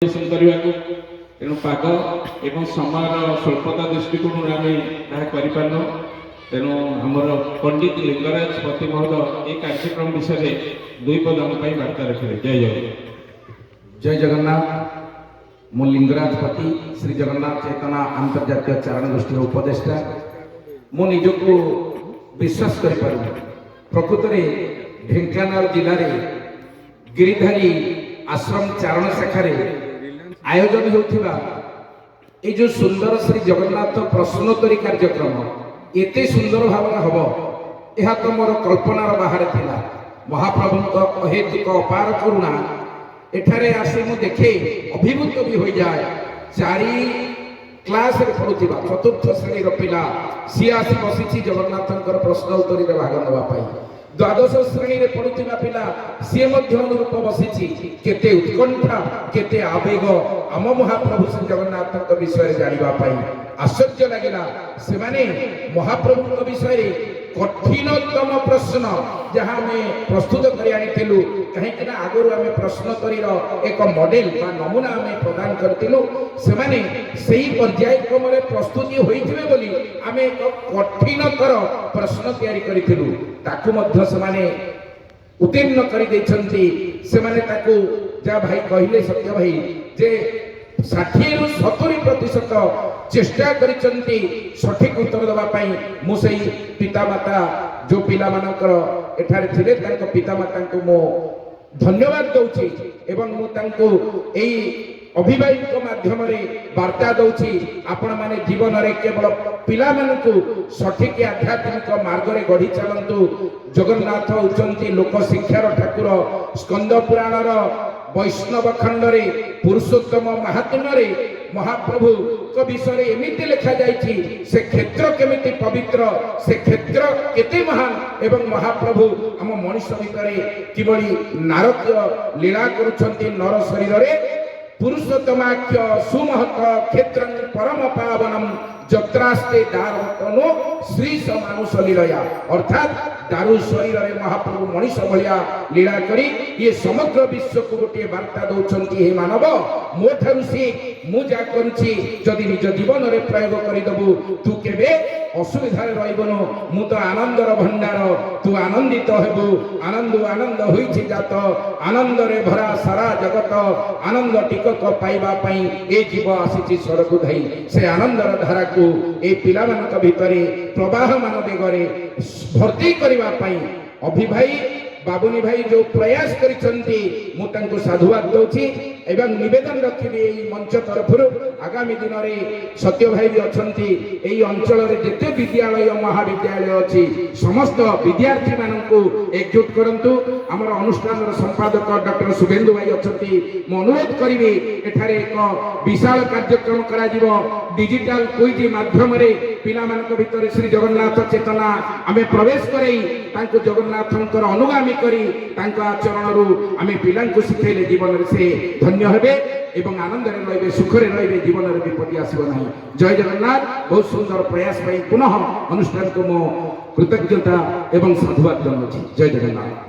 तेणु पाग एवं समय स्वल्पता दृष्टिकोण आम करूँ। तेणु आमर पंडित लिंगराज पति महोदय ये कार्यक्रम विषय दुई पद आम वार्ता रखे। जय जय जय जगन्नाथ। मु लिंगराज पति श्री जगन्नाथ चेतना अंतर्जातीय चारण गोष्ठी उपदेष्टा मु निजक विश्वास कर प्रकृत में ढेंकानाल जिले में गिरिधारी आश्रम चारण शाखा आयोजन होता ये जो सुंदर श्री जगन्नाथ प्रश्नोत्तरी कार्यक्रम एते सुंदर भाव हम यह तो मोर कल्पनार बाहर थिला। महाप्रभु अहेतुक अपार करुणा एठारे आसी मु देखे अभिभूत भी हो जाए। चारि क्लास रे पढुथिबा चतुर्थ श्रेणी पिला सी आसी बसी जगन्नाथंकर प्रश्न उत्तरी भाग नवा। द्वादश श्रेणी रे पढुथिबा पिला सी अनुरूप बसी केते उत्कंठा केते आवेग आम महाप्रभु श्री जगन्नाथ विषय जानिबा पाई आश्चर्य लगिला। से माने महाप्रभु विषय कठिनतम प्रश्न जहाँ आम प्रस्तुत कर आनीलु कहीं आगुरी आम प्रश्नोत्तरी एक मॉडल बा नमूना आम प्रदान करूँ। से पर्यायक्रम प्रस्तुति होते बोली आम एक कठिनतर प्रश्न तैयारी करूँ से उत्तीर्ण कर जा भाई कहले सत्य भाई जे 60 रु 70% चेष्टा करिसंती सठिक उत्तर देवाई। मुझे पितामाता जो पिला मानकर एठारे थिले तांको पितामाता को मो धन्यवाद दउछि एवं मु तांको एई अभिभावक माध्यम वार्ता दउछि। आपण माने जीवन रे केवल पिला मानकु सठिक आध्यात्मिक मार्ग रे गढ़ी चलंतु। जगन्नाथ होचंती लोक शिक्षार ठाकुर स्कंद पुराणर वैष्णव खंड रे पुरुषोत्तम महात्म्य रे महाप्रभु को विषय एमिति लिखा जाइछि। से क्षेत्र केमिति पवित्र से क्षेत्र केते महान एवं महाप्रभु आम मनुष्य भितर किबळी नारद लीला करुछंती नर शरीर रे पुरुषोत्तमाख्य सुमहत क्षेत्र परम पावनम जत्रास्ते दारतनो श्री समानुष लीलया। अर्थात दारु शरीर रे महाप्रभु मनुष्य भलिया लीला करी ये समग्र विश्व को गोटे वार्ता दौरान हे मानव मो ठारू सीख मु जा करुछि जदि निज जीवन रे प्रयोग करि दबु तू केबे असुविधा रहिबनो। मु तो आनंदर भंडार तू आनंदित हेबु। आनंद आनंद होइछि जात आनंद रे भरा सारा जगत आनंद टिकक पाइबा पई ए जीव आसीछि स्वर्ग धाई। से आनंदर धारा को ए पिला मानक भितरे प्रवाह मान बेगरे भर्ती करबा पई अभिभाई बाबुनी भाई जो प्रयास करिसंती मु तांको साधुवाद दउछि एवं निवेदन रखिबे मंच तरफ आगामी दिन में सत्य भाई भी अछंती एई अंचल रे जेते विद्यालय महाविद्यालय अछि समस्त विद्यार्थी माननकु एकजुट करंतु। हमर अनुष्ठान संपादक डॉक्टर शुभेंदु भाई अछंती मु अनुरोध करिवे एठारे एक विशाल कार्यक्रम करा जिवो। डिजिटल क्विज माध्यम रे पिला मानक भितर श्री जगन्नाथ चेतना आमे प्रवेश करई तांको जगन्नाथंकर अनुगामी करी तांको आचरण रु आमे पिलांको शिखेले जीवन रे से धन्य हेबे एवं आनंद रे रहिबे सुख रे रहिबे जीवन रे विपत्ति आसीबो नाही। जय जगन्नाथ। बहुत सुंदर प्रयास पई पुनः अनुष्ठान को मो कृतज्ञता एवं साधुवाद जनाउछि। जय जगन्नाथ।